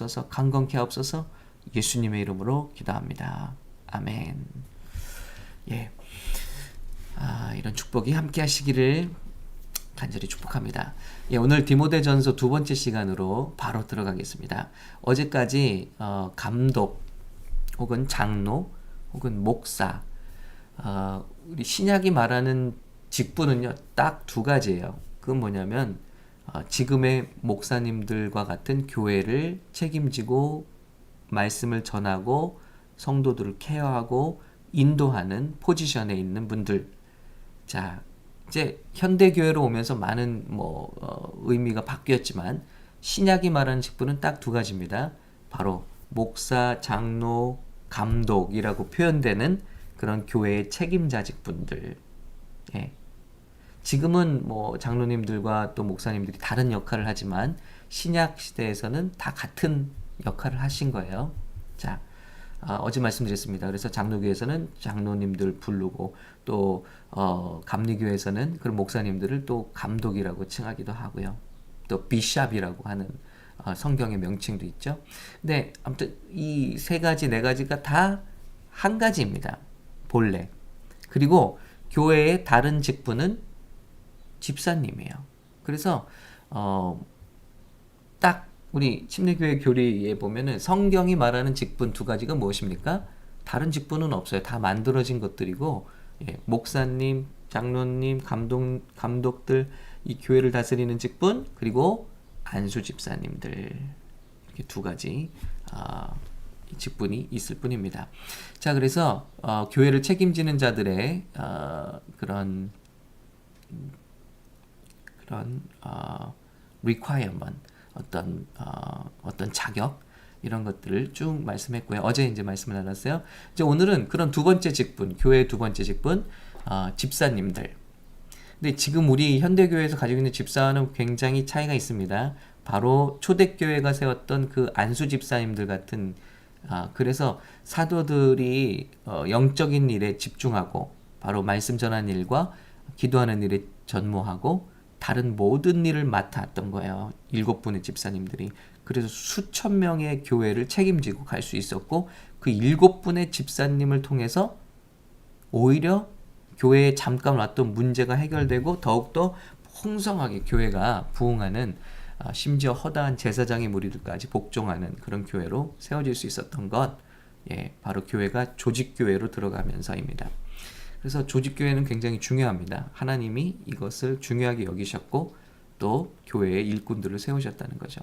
하옵소서, 강건케 하옵소서. 예수님의 이름으로 기도합니다. 아멘. 예, 이런 축복이 함께 하시기를 간절히 축복합니다. 예, 오늘 디모데전서 두 번째 시간으로 바로 들어가겠습니다. 어제까지 감독 혹은 장로 혹은 목사, 우리 신약이 말하는 직분은요 딱 두 가지예요. 그건 뭐냐면 지금의 목사님들과 같은 교회를 책임지고 말씀을 전하고 성도들을 케어하고 인도하는 포지션에 있는 분들. 자, 이제 현대 교회로 오면서 많은 의미가 바뀌었지만 신약이 말하는 직분은 딱 두 가지입니다. 바로 목사, 장로, 감독이라고 표현되는 그런 교회의 책임자 직분들. 예. 지금은 장로님들과 또 목사님들이 다른 역할을 하지만 신약 시대에서는 다 같은 역할을 하신 거예요. 자, 어제 말씀드렸습니다. 그래서 장로교에서는 장로님들 부르고 또 감리교에서는 그런 목사님들을 또 감독이라고 칭하기도 하고요. 또 비샵이라고 하는 성경의 명칭도 있죠. 근데 아무튼 이 세 가지 네 가지가 다 한 가지입니다. 본래. 그리고 교회의 다른 직분은 집사님이에요. 그래서 딱 우리 침례교회 교리에 보면은 성경이 말하는 직분 두 가지가 무엇입니까? 다른 직분은 없어요. 다 만들어진 것들이고, 예, 목사님, 장로님, 감독들, 이 교회를 다스리는 직분, 그리고 안수 집사님들, 이렇게 두 가지 직분이 있을 뿐입니다. 자, 그래서 교회를 책임지는 자들의 그런 requirement, 어떤 자격, 이런 것들을 쭉 말씀했고요. 어제 이제 말씀을 나눴어요. 이제 오늘은 그런 두 번째 직분, 교회의 두 번째 직분, 집사님들. 근데 지금 우리 현대교회에서 가지고 있는 집사와는 굉장히 차이가 있습니다. 바로 초대교회가 세웠던 그 안수 집사님들 같은, 그래서 사도들이 영적인 일에 집중하고 바로 말씀 전하는 일과 기도하는 일에 전무하고 다른 모든 일을 맡았던 거예요. 7분의 집사님들이. 그래서 수천 명의 교회를 책임지고 갈 수 있었고 그 7분의 집사님을 통해서 오히려 교회에 잠깐 왔던 문제가 해결되고 더욱더 풍성하게 교회가 부흥하는, 심지어 허다한 제사장의 무리들까지 복종하는 그런 교회로 세워질 수 있었던 것, 예, 바로 교회가 조직교회로 들어가면서입니다. 그래서 조직교회는 굉장히 중요합니다. 하나님이 이것을 중요하게 여기셨고 또 교회의 일꾼들을 세우셨다는 거죠.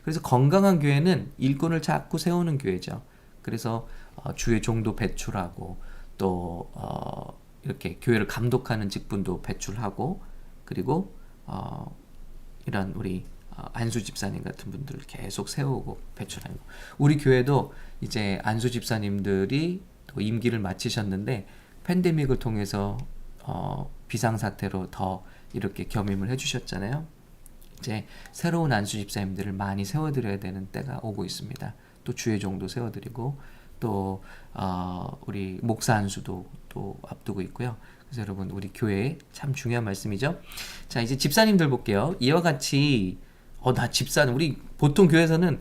그래서 건강한 교회는 일꾼을 자꾸 세우는 교회죠. 그래서 주의 종도 배출하고 또 이렇게 교회를 감독하는 직분도 배출하고 그리고 이런 우리 안수 집사님 같은 분들을 계속 세우고 배출하고, 우리 교회도 이제 안수 집사님들이 또 임기를 마치셨는데 팬데믹을 통해서 비상사태로 더 이렇게 겸임을 해주셨잖아요. 이제 새로운 안수 집사님들을 많이 세워드려야 되는 때가 오고 있습니다. 또 주의 종도 세워드리고 또 우리 목사 안수도 또 앞두고 있고요. 그래서 여러분 우리 교회에 참 중요한 말씀이죠. 자, 이제 집사님들 볼게요. 이와 같이 나 집사는, 우리 보통 교회에서는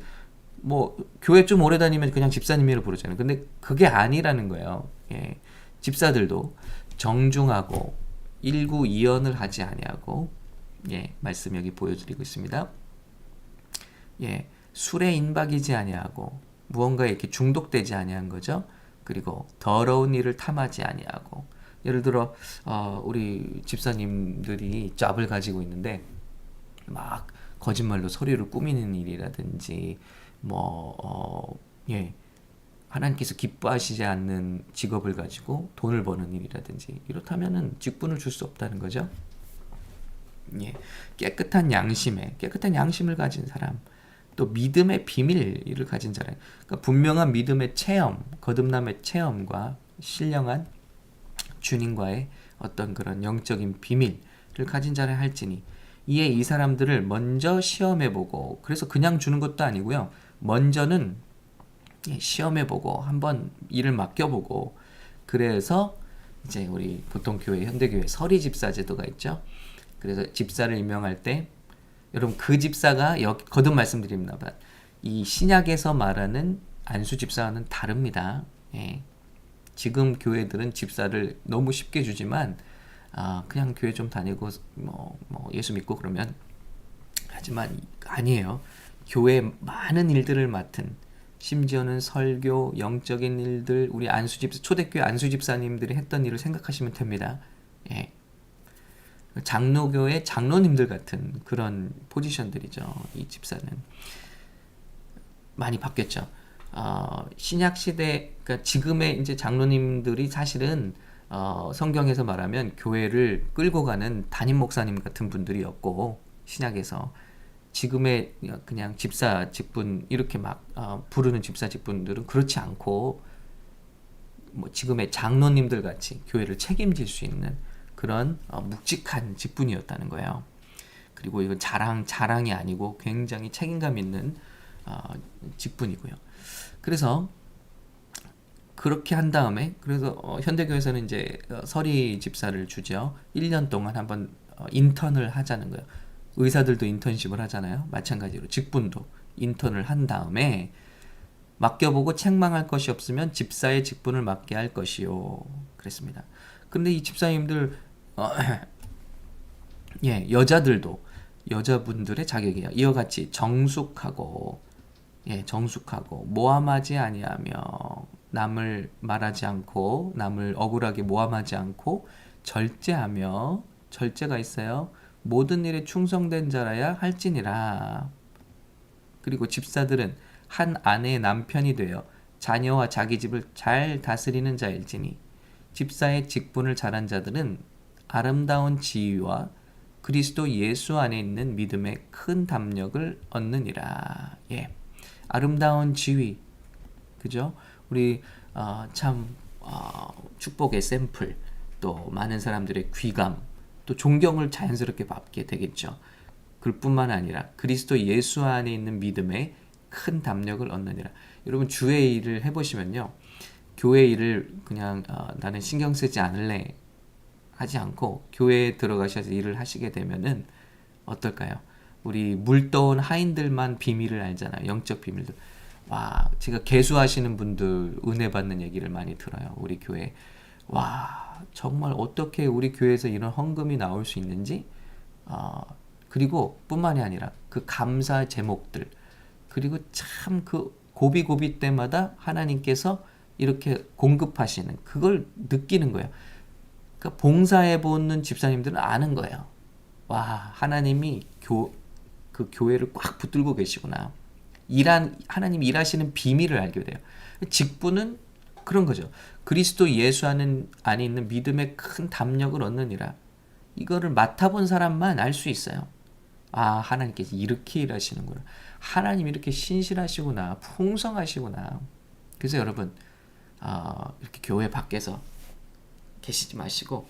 교회 좀 오래 다니면 그냥 집사님이라고 부르잖아요. 근데 그게 아니라는 거예요. 예. 집사들도 정중하고 일구이연을 하지 아니하고, 예, 말씀 여기 보여드리고 있습니다. 예, 술에 인박이지 아니하고 무언가에 이렇게 중독되지 아니한 거죠. 그리고 더러운 일을 탐하지 아니하고, 예를 들어 우리 집사님들이 잡을 가지고 있는데 막 거짓말로 서류를 꾸미는 일이라든지 예, 하나님께서 기뻐하시지 않는 직업을 가지고 돈을 버는 일이라든지 이렇다면은 직분을 줄 수 없다는 거죠. 예, 깨끗한 양심을 가진 사람, 또 믿음의 비밀을 가진 사람, 그러니까 분명한 믿음의 체험, 거듭남의 체험과 신령한 주님과의 어떤 그런 영적인 비밀을 가진 자라 할지니, 이에 이 사람들을 먼저 시험해보고, 그래서 그냥 주는 것도 아니고요, 먼저는 시험해보고 한번 일을 맡겨보고, 그래서 이제 우리 보통 교회, 현대교회 서리 집사 제도가 있죠. 그래서 집사를 임명할 때 여러분 그 집사가 거듭 말씀드립니다. 이 신약에서 말하는 안수 집사와는 다릅니다. 예. 지금 교회들은 집사를 너무 쉽게 주지만 그냥 교회 좀 다니고 뭐 예수 믿고 그러면 하지만 아니에요. 교회 많은 일들을 맡은, 심지어는 설교, 영적인 일들, 우리 안수집사, 초대교회 안수집사님들이 했던 일을 생각하시면 됩니다. 예. 장로교회 장로님들 같은 그런 포지션들이죠. 이 집사는 많이 바뀌었죠. 신약 시대, 그러니까 지금의 이제 장로님들이 사실은 성경에서 말하면 교회를 끌고 가는 담임 목사님 같은 분들이었고, 신약에서 지금의 그냥 집사 직분 이렇게 막 부르는 집사 직분들은 그렇지 않고, 뭐 지금의 장로님들 같이 교회를 책임질 수 있는 그런 묵직한 직분이었다는 거예요. 그리고 이건 자랑이 아니고 굉장히 책임감 있는 직분이고요. 그래서 그렇게 한 다음에, 그래서 현대교회에서는 이제 서리 집사를 주죠. 1년 동안 한번 인턴을 하자는 거예요. 의사들도 인턴십을 하잖아요. 마찬가지로 직분도 인턴을 한 다음에 맡겨보고 책망할 것이 없으면 집사의 직분을 맡게 할 것이요. 그랬습니다. 근데 이 집사님들 예, 여자분들의 자격이에요. 이와 같이 정숙하고 모함하지 아니하며, 남을 말하지 않고, 남을 억울하게 모함하지 않고, 절제하며, 절제가 있어요. 모든 일에 충성된 자라야 할지니라. 그리고 집사들은 한 아내의 남편이 되어 자녀와 자기 집을 잘 다스리는 자일지니, 집사의 직분을 잘한 자들은 아름다운 지위와 그리스도 예수 안에 있는 믿음의 큰 담력을 얻느니라. 예. 아름다운 지위, 그죠? 우리 축복의 샘플, 또 많은 사람들의 귀감, 또 존경을 자연스럽게 받게 되겠죠. 그뿐만 아니라 그리스도 예수 안에 있는 믿음에 큰 담력을 얻느니라. 여러분, 주의 일을 해보시면요, 교회 일을 그냥 나는 신경 쓰지 않을래 하지 않고 교회에 들어가셔서 일을 하시게 되면은 어떨까요? 우리 물떠온 하인들만 비밀을 알잖아요. 영적 비밀들. 와, 제가 개수하시는 분들 은혜 받는 얘기를 많이 들어요. 우리 교회. 와, 정말 어떻게 우리 교회에서 이런 헌금이 나올 수 있는지, 그리고 뿐만이 아니라 그 감사 제목들, 그리고 참 그 고비 때마다 하나님께서 이렇게 공급하시는 그걸 느끼는 거예요. 그러니까 봉사해 보는 집사님들은 아는 거예요. 와, 하나님이 그 교회를 꽉 붙들고 계시구나. 하나님이 일하시는 비밀을 알게 돼요. 직분은 그런 거죠. 그리스도 예수 안에 있는 믿음의 큰 담력을 얻느니라. 이거를 맡아본 사람만 알 수 있어요. 아, 하나님께서 이렇게 일하시는구나. 하나님 이렇게 신실하시구나. 풍성하시구나. 그래서 여러분, 이렇게 교회 밖에서 계시지 마시고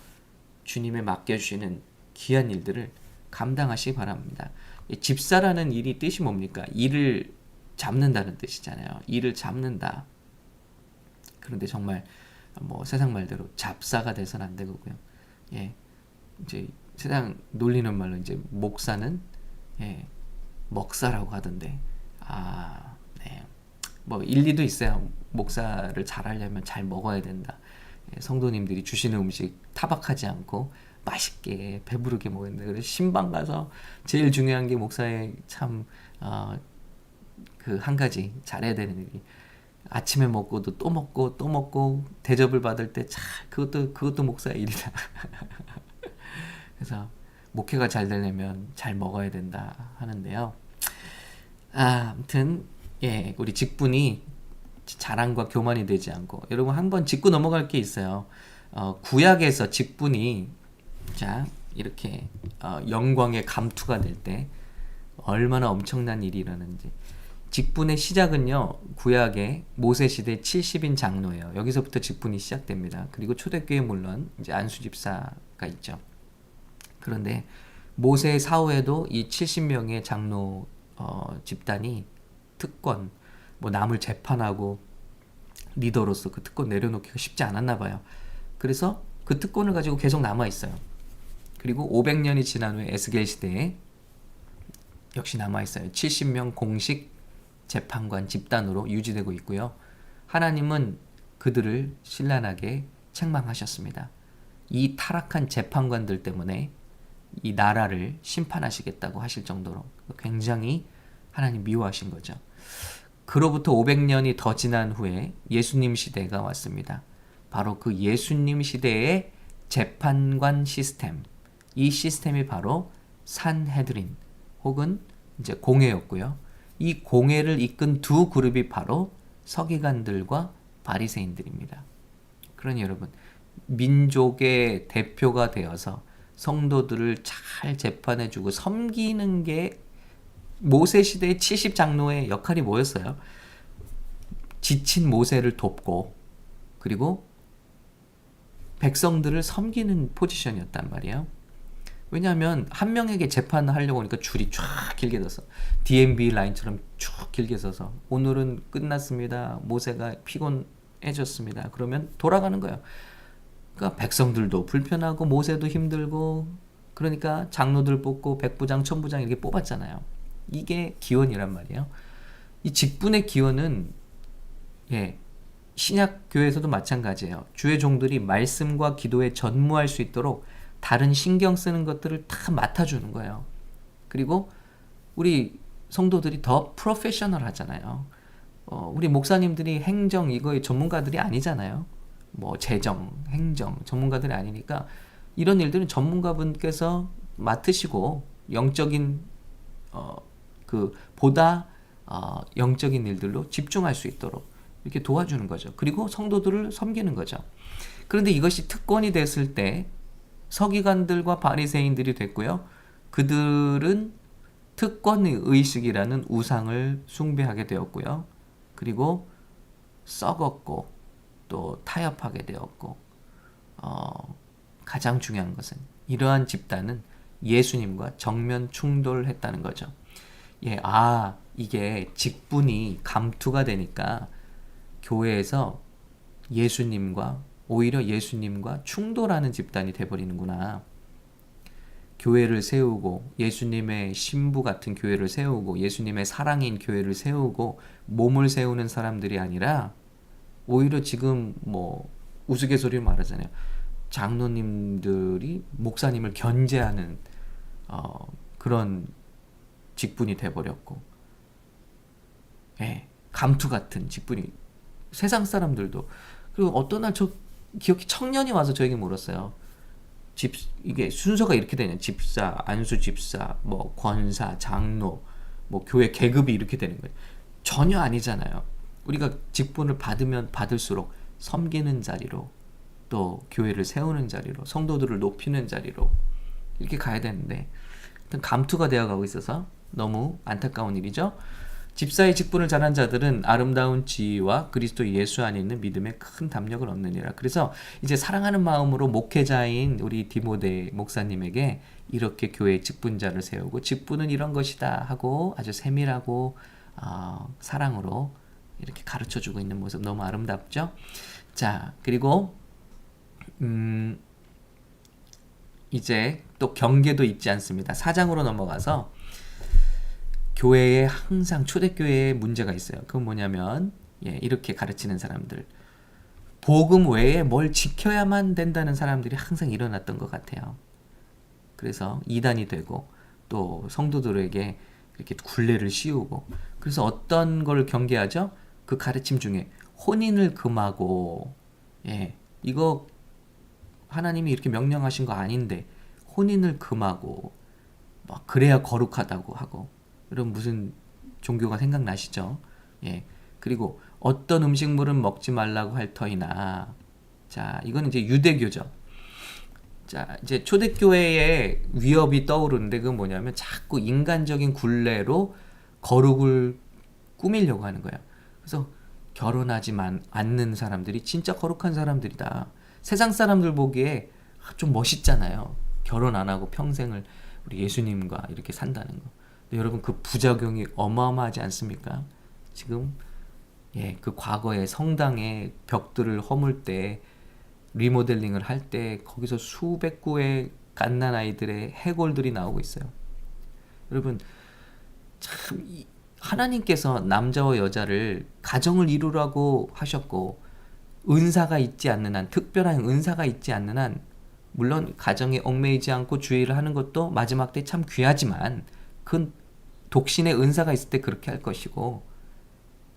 주님의 맡겨주시는 귀한 일들을 감당하시기 바랍니다. 집사라는 일이 뜻이 뭡니까? 일을 잡는다는 뜻이잖아요. 일을 잡는다. 그런데 정말 뭐 세상 말대로 잡사가 돼서는 안 되고요. 예, 이제 세상 놀리는 말로 이제 목사는 먹사라고 하던데, 네, 뭐 일리도 있어요. 목사를 잘하려면 잘 먹어야 된다. 성도님들이 주시는 음식 타박하지 않고 맛있게 배부르게 먹어야 된다. 그래서 신방 가서 제일 중요한 게 목사의 참 그 한 가지 잘해야 되는 일이, 아침에 먹고도 또 먹고 대접을 받을 때 잘, 그것도 목사의 일이다. 그래서 목회가 잘 되려면 잘 먹어야 된다 하는데요. 아무튼 우리 직분이 자랑과 교만이 되지 않고, 여러분 한번 짚고 넘어갈 게 있어요. 구약에서 직분이 이렇게 영광의 감투가 될 때 얼마나 엄청난 일이 일어나는지. 직분의 시작은요, 구약의 모세 시대 70인 장로예요. 여기서부터 직분이 시작됩니다. 그리고 초대교회 물론 이제 안수 집사가 있죠. 그런데 모세 사후에도 이 70명의 장로 집단이 특권, 뭐 남을 재판하고 리더로서 그 특권 내려놓기가 쉽지 않았나 봐요. 그래서 그 특권을 가지고 계속 남아 있어요. 그리고 500년이 지난 후에 에스겔 시대에 역시 남아 있어요. 70명 공식 재판관 집단으로 유지되고 있고요. 하나님은 그들을 신랄하게 책망하셨습니다. 이 타락한 재판관들 때문에 이 나라를 심판하시겠다고 하실 정도로 굉장히 하나님 미워하신 거죠. 그로부터 500년이 더 지난 후에 예수님 시대가 왔습니다. 바로 그 예수님 시대의 재판관 시스템, 이 시스템이 바로 산헤드린 혹은 이제 공회였고요. 이 공회를 이끈 두 그룹이 바로 서기관들과 바리새인들입니다. 그러니 여러분, 민족의 대표가 되어서 성도들을 잘 재판해주고 섬기는 게 모세 시대의 70장로의 역할이 뭐였어요? 지친 모세를 돕고 그리고 백성들을 섬기는 포지션이었단 말이에요. 왜냐하면 한 명에게 재판을 하려고 하니까 줄이 쫙 길게 서서 DMB 라인처럼 쭉 길게 서서 오늘은 끝났습니다. 모세가 피곤해졌습니다. 그러면 돌아가는 거예요. 그러니까 백성들도 불편하고 모세도 힘들고 그러니까 장로들 뽑고 백부장, 천부장 이렇게 뽑았잖아요. 이게 기원이란 말이에요. 이 직분의 기원은 신약 교회에서도 마찬가지예요. 주의 종들이 말씀과 기도에 전무할 수 있도록 다른 신경 쓰는 것들을 다 맡아주는 거예요. 그리고 우리 성도들이 더 프로페셔널 하잖아요. 우리 목사님들이 행정 이거의 전문가들이 아니잖아요. 뭐 재정, 행정 전문가들이 아니니까 이런 일들은 전문가분께서 맡으시고 영적인 보다 영적인 일들로 집중할 수 있도록 이렇게 도와주는 거죠. 그리고 성도들을 섬기는 거죠. 그런데 이것이 특권이 됐을 때 서기관들과 바리새인들이 됐고요. 그들은 특권의 의식이라는 우상을 숭배하게 되었고요. 그리고 썩었고 또 타협하게 되었고 가장 중요한 것은 이러한 집단은 예수님과 정면 충돌했다는 거죠. 이게 직분이 감투가 되니까 교회에서 오히려 예수님과 충돌하는 집단이 돼버리는구나. 교회를 세우고 예수님의 신부 같은 교회를 세우고 예수님의 사랑인 교회를 세우고 몸을 세우는 사람들이 아니라 오히려 지금 우스갯소리로 말하잖아요. 장로님들이 목사님을 견제하는 그런 직분이 돼버렸고 감투 같은 직분이 세상 사람들도. 그리고 어떤 날 저 기억해 청년이 와서 저에게 물었어요. 이게 순서가 이렇게 되냐? 집사, 안수 집사, 권사, 장로, 교회 계급이 이렇게 되는 거예요. 전혀 아니잖아요. 우리가 직분을 받으면 받을수록 섬기는 자리로 또 교회를 세우는 자리로 성도들을 높이는 자리로 이렇게 가야 되는데 감투가 되어가고 있어서 너무 안타까운 일이죠. 집사의 직분을 잘한 자들은 아름다운 지위와 그리스도 예수 안에 있는 믿음에 큰 담력을 얻느니라. 그래서 이제 사랑하는 마음으로 목회자인 우리 디모데 목사님에게 이렇게 교회 직분자를 세우고 직분은 이런 것이다 하고 아주 세밀하고 사랑으로 이렇게 가르쳐주고 있는 모습 너무 아름답죠. 자, 그리고 이제 또 경계도 잊지 않습니다. 4장으로 넘어가서 교회에 항상 초대교회에 문제가 있어요. 그건 뭐냐면 이렇게 가르치는 사람들, 복음 외에 뭘 지켜야만 된다는 사람들이 항상 일어났던 것 같아요. 그래서 이단이 되고 또 성도들에게 이렇게 굴레를 씌우고, 그래서 어떤 걸 경계하죠? 그 가르침 중에 혼인을 금하고, 이거 하나님이 이렇게 명령하신 거 아닌데 혼인을 금하고 그래야 거룩하다고 하고, 여러분 무슨 종교가 생각나시죠? 그리고 어떤 음식물은 먹지 말라고 할 터이나, 자, 이건 이제 유대교죠. 자, 이제 초대교회의 위협이 떠오르는데 그건 뭐냐면 자꾸 인간적인 굴레로 거룩을 꾸미려고 하는 거예요. 그래서 결혼하지 않는 사람들이 진짜 거룩한 사람들이다. 세상 사람들 보기에 좀 멋있잖아요. 결혼 안 하고 평생을 우리 예수님과 이렇게 산다는 거. 근데 여러분 그 부작용이 어마어마하지 않습니까? 지금 그 과거에 성당의 벽들을 허물 때 리모델링을 할 때 거기서 수백 구의 갓난아이들의 해골들이 나오고 있어요. 여러분 참 하나님께서 남자와 여자를 가정을 이루라고 하셨고 은사가 있지 않는 한, 특별한 은사가 있지 않는 한, 물론 가정에 얽매이지 않고 주의를 하는 것도 마지막 때 참 귀하지만 그건 독신의 은사가 있을 때 그렇게 할 것이고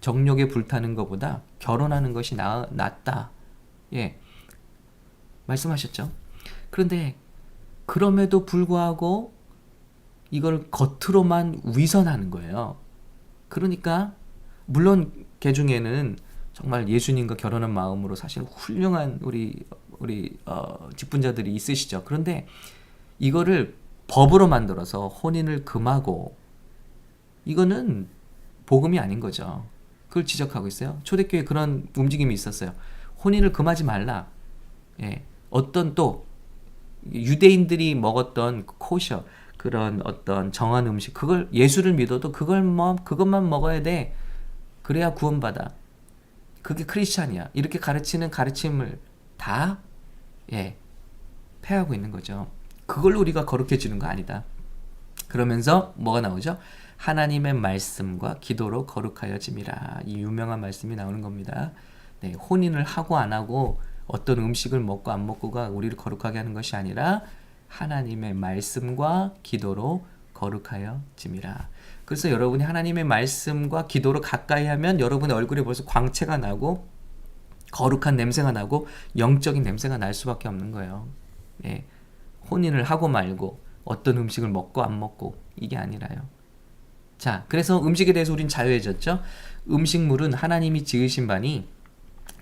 정욕에 불타는 것보다 결혼하는 것이 낫다. 예, 말씀하셨죠. 그런데 그럼에도 불구하고 이걸 겉으로만 위선하는 거예요. 그러니까 물론 개 중에는 정말 예수님과 결혼한 마음으로 사실 훌륭한 우리 직분자들이 있으시죠. 그런데 이거를 법으로 만들어서 혼인을 금하고 이거는 복음이 아닌 거죠. 그걸 지적하고 있어요. 초대교회에 그런 움직임이 있었어요. 혼인을 금하지 말라. 예. 어떤 또 유대인들이 먹었던 코셔 그런 어떤 정한 음식 그걸 예수를 믿어도 그것만 먹어야 돼. 그래야 구원받아. 그게 크리스찬이야. 이렇게 가르치는 가르침을 다 폐하고 있는 거죠. 그걸로 우리가 거룩해지는 거 아니다. 그러면서 뭐가 나오죠? 하나님의 말씀과 기도로 거룩하여짐이라. 이 유명한 말씀이 나오는 겁니다. 네, 혼인을 하고 안 하고 어떤 음식을 먹고 안 먹고가 우리를 거룩하게 하는 것이 아니라 하나님의 말씀과 기도로 거룩하여짐이라. 그래서 여러분이 하나님의 말씀과 기도로 가까이 하면 여러분의 얼굴에 벌써 광채가 나고 거룩한 냄새가 나고 영적인 냄새가 날 수밖에 없는 거예요. 예. 혼인을 하고 말고 어떤 음식을 먹고 안 먹고 이게 아니라요. 자, 그래서 음식에 대해서 우린 자유해졌죠. 음식물은 하나님이 지으신 바니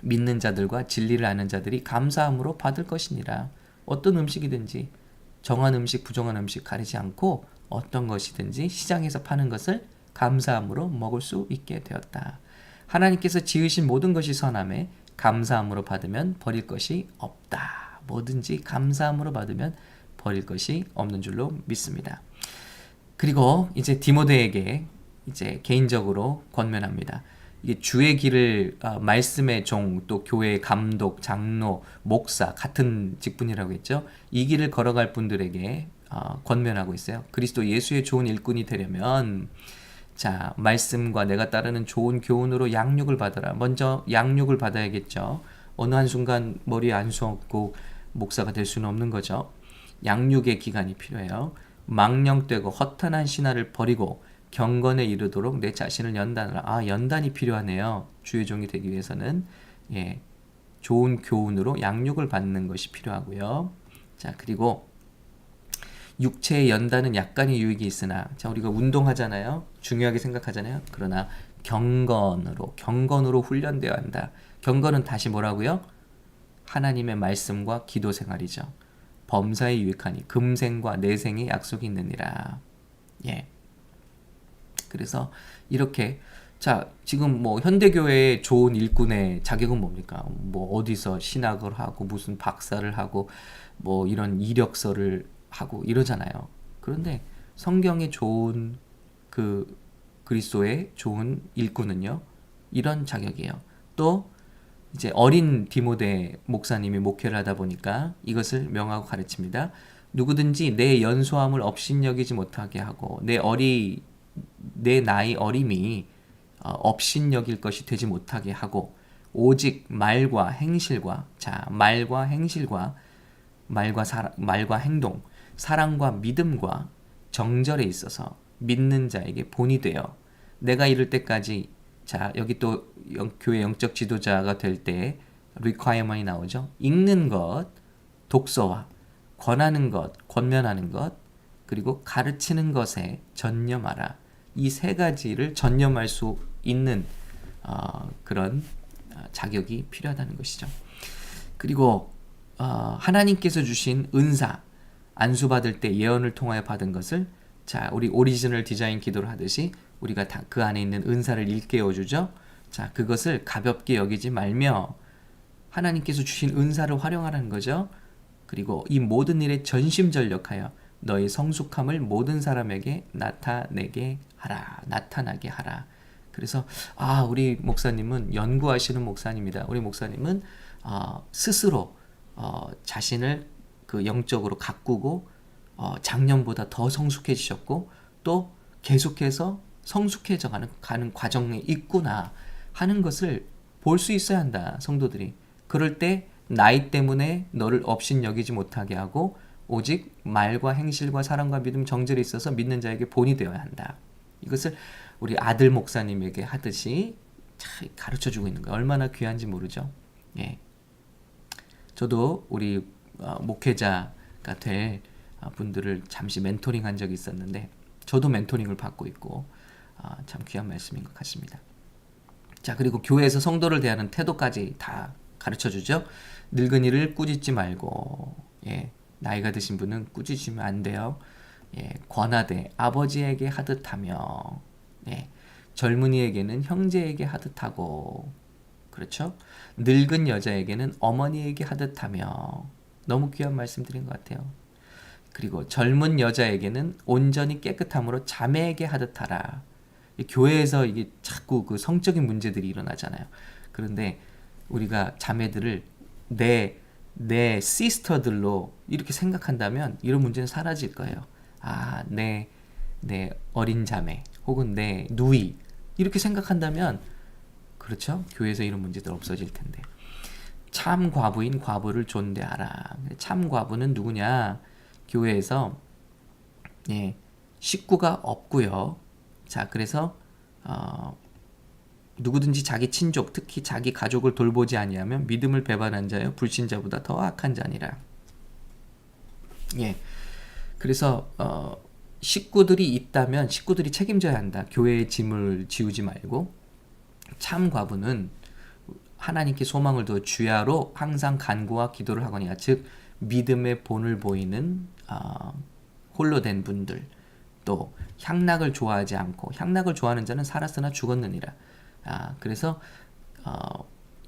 믿는 자들과 진리를 아는 자들이 감사함으로 받을 것이니라. 어떤 음식이든지 정한 음식, 부정한 음식 가리지 않고 어떤 것이든지 시장에서 파는 것을 감사함으로 먹을 수 있게 되었다. 하나님께서 지으신 모든 것이 선함에 감사함으로 받으면 버릴 것이 없다. 뭐든지 감사함으로 받으면 버릴 것이 없는 줄로 믿습니다. 그리고 이제 디모데에게 이제 개인적으로 권면합니다. 이게 주의 길을 말씀의 종, 또 교회의 감독, 장로, 목사 같은 직분이라고 했죠. 이 길을 걸어갈 분들에게 권면하고 있어요. 그리스도 예수의 좋은 일꾼이 되려면 자, 말씀과 내가 따르는 좋은 교훈으로 양육을 받아라. 먼저 양육을 받아야겠죠. 어느 한순간 머리에 안 수없고 목사가 될 수는 없는 거죠. 양육의 기간이 필요해요. 망령되고 허탄한 신화를 버리고 경건에 이르도록 내 자신을 연단하라. 연단이 필요하네요. 주의 종이 되기 위해서는 좋은 교훈으로 양육을 받는 것이 필요하고요. 자, 그리고 육체의 연단은 약간의 유익이 있으나 자, 우리가 운동하잖아요. 중요하게 생각하잖아요. 그러나 경건으로 훈련되어야 한다. 경건은 다시 뭐라고요? 하나님의 말씀과 기도 생활이죠. 범사에 유익하니 금생과 내생의 약속이 있느니라. 그래서 이렇게 자, 지금 뭐 현대교회의 좋은 일꾼의 자격은 뭡니까? 뭐 어디서 신학을 하고 무슨 박사를 하고 뭐 이런 이력서를 하고 이러잖아요. 그런데 성경의 좋은 그리스도의 좋은 일꾼은요. 이런 자격이에요. 또 이제 어린 디모데 목사님이 목회를 하다 보니까 이것을 명하고 가르칩니다. 누구든지 내 연소함을 업신여기지 못하게 하고 내 나이 어림이 업신여길 것이 되지 못하게 하고 오직 말과 행동, 사랑과 믿음과 정절에 있어서 믿는 자에게 본이 되어 내가 이를 때까지 자, 여기 또 교회 영적 지도자가 될 때 requirement이 나오죠. 읽는 것, 독서와 권하는 것, 권면하는 것, 그리고 가르치는 것에 전념하라. 이 세 가지를 전념할 수 있는 그런 자격이 필요하다는 것이죠. 그리고 하나님께서 주신 은사, 안수받을 때 예언을 통하여 받은 것을 자, 우리 오리지널 디자인 기도를 하듯이 우리가 다 그 안에 있는 은사를 일깨워 주죠. 자, 그것을 가볍게 여기지 말며 하나님께서 주신 은사를 활용하라는 거죠. 그리고 이 모든 일에 전심전력하여 너의 성숙함을 모든 사람에게 나타나게 하라. 그래서 우리 목사님은 연구하시는 목사님이다. 우리 목사님은 스스로 자신을 그 영적으로 가꾸고 작년보다 더 성숙해지셨고 또 계속해서 성숙해져 가는 과정에 있구나 하는 것을 볼 수 있어야 한다, 성도들이. 그럴 때 나이 때문에 너를 업신여기지 못하게 하고 오직 말과 행실과 사랑과 믿음 정절이 있어서 믿는 자에게 본이 되어야 한다. 이것을 우리 아들 목사님에게 하듯이 잘 가르쳐주고 있는 거예요. 얼마나 귀한지 모르죠. 예. 저도 우리 목회자가 될 분들을 잠시 멘토링한 적이 있었는데 저도 멘토링을 받고 있고 참 귀한 말씀인 것 같습니다. 자, 그리고 교회에서 성도를 대하는 태도까지 다 가르쳐주죠. 늙은이를 꾸짖지 말고, 예, 나이가 드신 분은 꾸짖으면 안 돼요. 예, 권하되 아버지에게 하듯하며, 예, 젊은이에게는 형제에게 하듯하고, 그렇죠? 늙은 여자에게는 어머니에게 하듯하며, 너무 귀한 말씀 드린 것 같아요. 그리고 젊은 여자에게는 온전히 깨끗함으로 자매에게 하듯하라. 교회에서 이게 자꾸 그 성적인 문제들이 일어나잖아요. 그런데 우리가 자매들을 내 시스터들로 이렇게 생각한다면 이런 문제는 사라질 거예요. 아, 내 어린 자매 혹은 내 누이 이렇게 생각한다면 그렇죠? 교회에서 이런 문제들 없어질 텐데. 참 과부인 과부를 존대하라. 참 과부는 누구냐? 교회에서 예, 식구가 없고요. 자, 그래서 누구든지 자기 친족, 특히 자기 가족을 돌보지 아니하면 믿음을 배반한 자여 불신자보다 더 악한 자니라. 예, 그래서 식구들이 있다면 식구들이 책임져야 한다. 교회의 짐을 지우지 말고. 참 과부는 하나님께 소망을 두어 주야로 항상 간구와 기도를 하거니와, 즉 믿음의 본을 보이는 홀로 된 분들, 또 향락을 좋아하지 않고, 향락을 좋아하는 자는 살았으나 죽었느니라. 그래서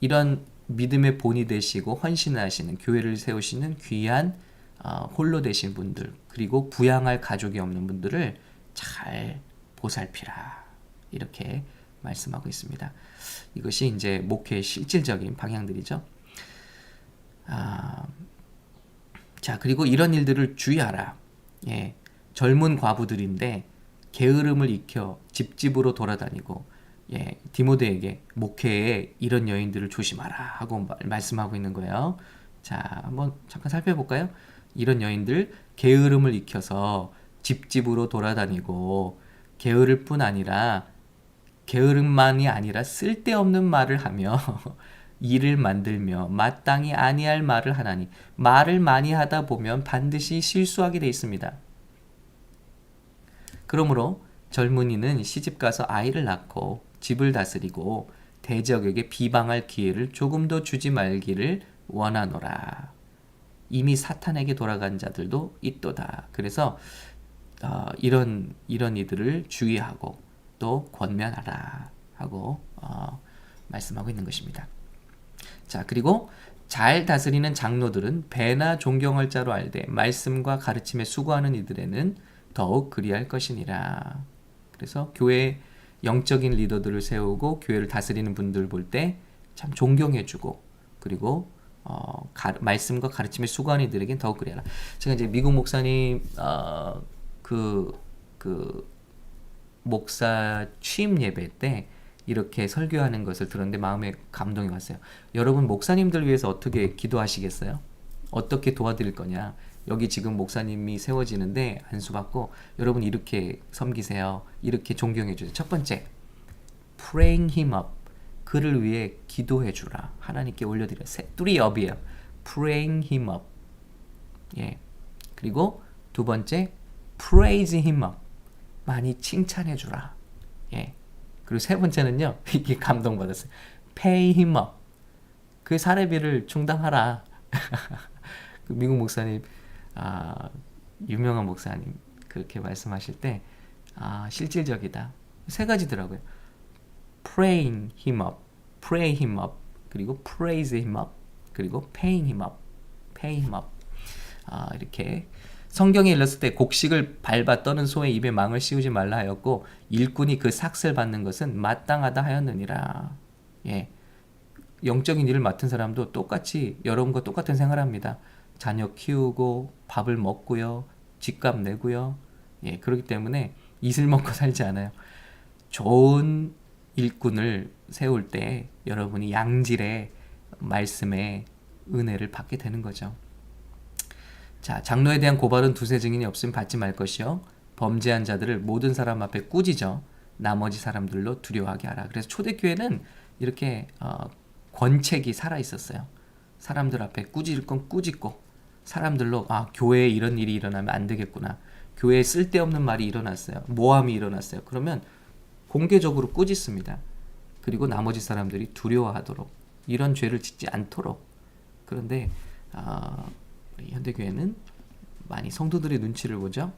이런 믿음의 본이 되시고 헌신하시는, 교회를 세우시는 귀한 홀로 되신 분들, 그리고 부양할 가족이 없는 분들을 잘 보살피라, 이렇게 말씀하고 있습니다. 이것이 이제 목회의 실질적인 방향들이죠. 자, 그리고 이런 일들을 주의하라. 예, 젊은 과부들인데 게으름을 익혀 집집으로 돌아다니고, 예, 디모데에게 목회에 이런 여인들을 조심하라 하고 말씀하고 있는 거예요. 자, 한번 잠깐 살펴볼까요? 이런 여인들, 게으름을 익혀서 집집으로 돌아다니고, 게으름만이 아니라 쓸데없는 말을 하며 일을 만들며 마땅히 아니할 말을 하나니, 말을 많이 하다 보면 반드시 실수하게 돼 있습니다. 그러므로 젊은이는 시집가서 아이를 낳고 집을 다스리고 대적에게 비방할 기회를 조금도 주지 말기를 원하노라. 이미 사탄에게 돌아간 자들도 있도다. 그래서 이런 이들을 주의하고 또 권면하라 하고 말씀하고 있는 것입니다. 자, 그리고 잘 다스리는 장로들은 배나 존경할 자로 알되 말씀과 가르침에 수고하는 이들에는 더욱 그리할 것이니라. 그래서 교회 영적인 리더들을 세우고 교회를 다스리는 분들 볼 때 참 존경해주고, 그리고 말씀과 가르침에 수고하는 이들에겐 더욱 그리하라. 제가 이제 미국 목사님 그 목사 취임 예배 때 이렇게 설교하는 것을 들었는데 마음에 감동이 왔어요. 여러분, 목사님들 위해서 어떻게 기도하시겠어요? 어떻게 도와드릴 거냐? 여기 지금 목사님이 세워지는데 안수받고 여러분 이렇게 섬기세요. 이렇게 존경해 주세요. 첫 번째, praying him up. 그를 위해 기도해 주라. 하나님께 올려드려. 3up이에요. praying him up. 예. 그리고 두 번째, praise him up. 많이 칭찬해 주라. 예. 그리고 세 번째는요, 이게 감동받았어요. pay him up. 그 사례비를 충당하라. 그 미국 목사님, 유명한 목사님 그렇게 말씀하실 때 실질적이다. 세 가지더라고요. praying him up, pray him up, 그리고 praise him up, 그리고 paying him up, pay him up. 이렇게 성경에 일렀을 때 곡식을 밟아 떠는 소의 입에 망을 씌우지 말라 하였고 일꾼이 그 삭슬 받는 것은 마땅하다 하였느니라. 예, 영적인 일을 맡은 사람도 똑같이 여러분과 똑같은 생활합니다. 자녀 키우고 밥을 먹고요, 집값 내고요. 예, 그렇기 때문에 이슬 먹고 살지 않아요. 좋은 일꾼을 세울 때 여러분이 양질의 말씀의 은혜를 받게 되는 거죠. 자, 장로에 대한 고발은 두세 증인이 없으면 받지 말 것이요. 범죄한 자들을 모든 사람 앞에 꾸짖어 나머지 사람들로 두려워하게 하라. 그래서 초대교회는 이렇게 권책이 살아 있었어요. 사람들 앞에 꾸짖을 건 꾸짖고 사람들로 교회에 이런 일이 일어나면 안 되겠구나. 교회에 쓸데없는 말이 일어났어요. 모함이 일어났어요. 그러면 공개적으로 꾸짖습니다. 그리고 나머지 사람들이 두려워하도록 이런 죄를 짓지 않도록. 그런데 우리 현대교회는 많이 성도들의 눈치를 보죠.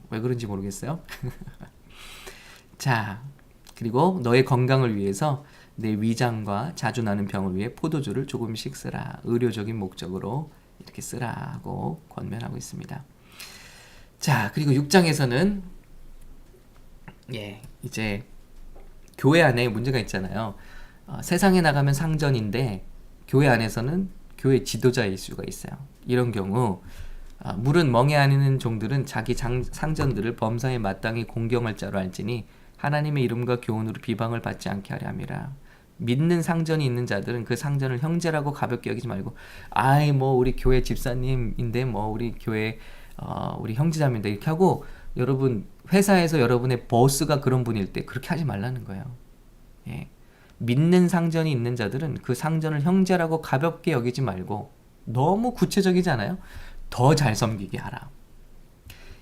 왜 그런지 모르겠어요. 자, 그리고 너의 건강을 위해서 내 위장과 자주 나는 병을 위해 포도주를 조금씩 쓰라. 의료적인 목적으로 이렇게 쓰라 하고 권면하고 있습니다. 자, 그리고 6장에서는 이제 교회 안에 문제가 있잖아요. 세상에 나가면 상전인데 교회 안에서는 교회 지도자일 수가 있어요. 이런 경우 물은 멍에 아니는 종들은 자기 상전들을 범사에 마땅히 공경할 자로 알지니 하나님의 이름과 교훈으로 비방을 받지 않게 하려 함이라. 믿는 상전이 있는 자들은 그 상전을 형제라고 가볍게 여기지 말고 우리 교회 집사님인데 우리 교회 우리 형제자매인데 이렇게 하고, 여러분 회사에서 여러분의 보스가 그런 분일 때 그렇게 하지 말라는 거예요. 믿는 상전이 있는 자들은 그 상전을 형제라고 가볍게 여기지 말고, 너무 구체적이지 않아요? 더 잘 섬기게 하라.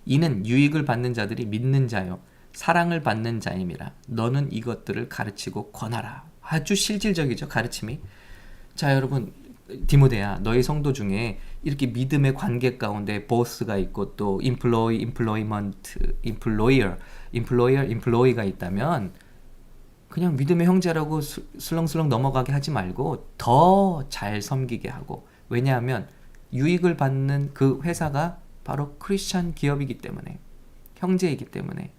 이는 유익을 받는 자들이 믿는 자요 사랑을 받는 자임이라. 너는 이것들을 가르치고 권하라. 아주 실질적이죠, 가르침이. 자, 여러분, 디모데야, 너희 성도 중에 이렇게 믿음의 관계 가운데 보스가 있고 또 employ가 있다면 그냥 믿음의 형제라고 슬렁슬렁 넘어가게 하지 말고 더 잘 섬기게 하고. 왜냐하면 유익을 받는 그 회사가 바로 크리스찬 기업이기 때문에, 형제이기 때문에,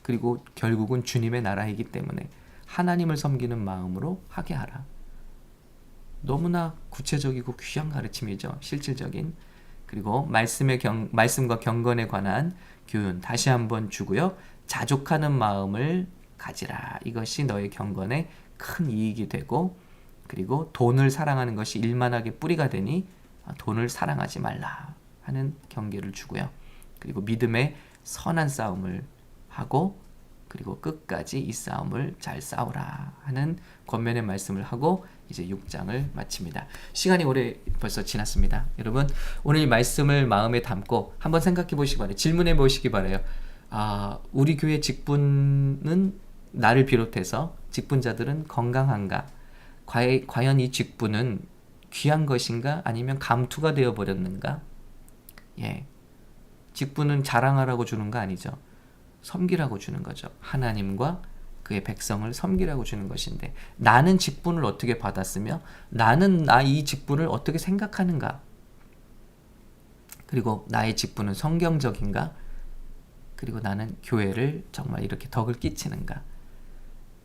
그리고 결국은 주님의 나라이기 때문에 하나님을 섬기는 마음으로 하게 하라. 너무나 구체적이고 귀한 가르침이죠. 실질적인. 그리고 말씀과 경건에 관한 교훈 다시 한번 주고요. 자족하는 마음을 가지라. 이것이 너의 경건에 큰 이익이 되고, 그리고 돈을 사랑하는 것이 일만하게 뿌리가 되니 돈을 사랑하지 말라 하는 경계를 주고요. 그리고 믿음의 선한 싸움을 하고, 그리고 끝까지 이 싸움을 잘 싸우라 하는 권면의 말씀을 하고 이제 6장을 마칩니다. 시간이 오래 벌써 지났습니다. 여러분, 오늘 이 말씀을 마음에 담고 한번 생각해 보시기 바라요. 질문해 보시기 바라요. 우리 교회 직분은 나를 비롯해서 직분자들은 건강한가? 과연 이 직분은 귀한 것인가? 아니면 감투가 되어버렸는가? 직분은 자랑하라고 주는 거 아니죠. 섬기라고 주는 거죠. 하나님과 그의 백성을 섬기라고 주는 것인데, 나는 직분을 어떻게 받았으며 나는 이 직분을 어떻게 생각하는가? 그리고 나의 직분은 성경적인가? 그리고 나는 교회를 정말 이렇게 덕을 끼치는가?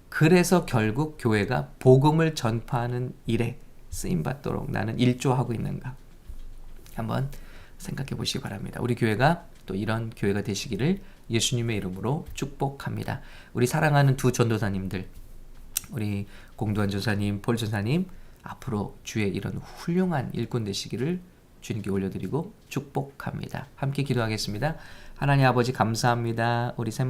그래서 결국 교회가 복음을 전파하는 일에 쓰임받도록 나는 일조하고 있는가? 한번 생각해 보시기 바랍니다. 우리 교회가 또 이런 교회가 되시기를 예수님의 이름으로 축복합니다. 우리 사랑하는 두 전도사님들, 우리 공도환 전사님, 폴 전사님, 앞으로 주의 이런 훌륭한 일꾼 되시기를 주님께 올려드리고 축복합니다. 함께 기도하겠습니다. 하나님 아버지 감사합니다. 우리 샘물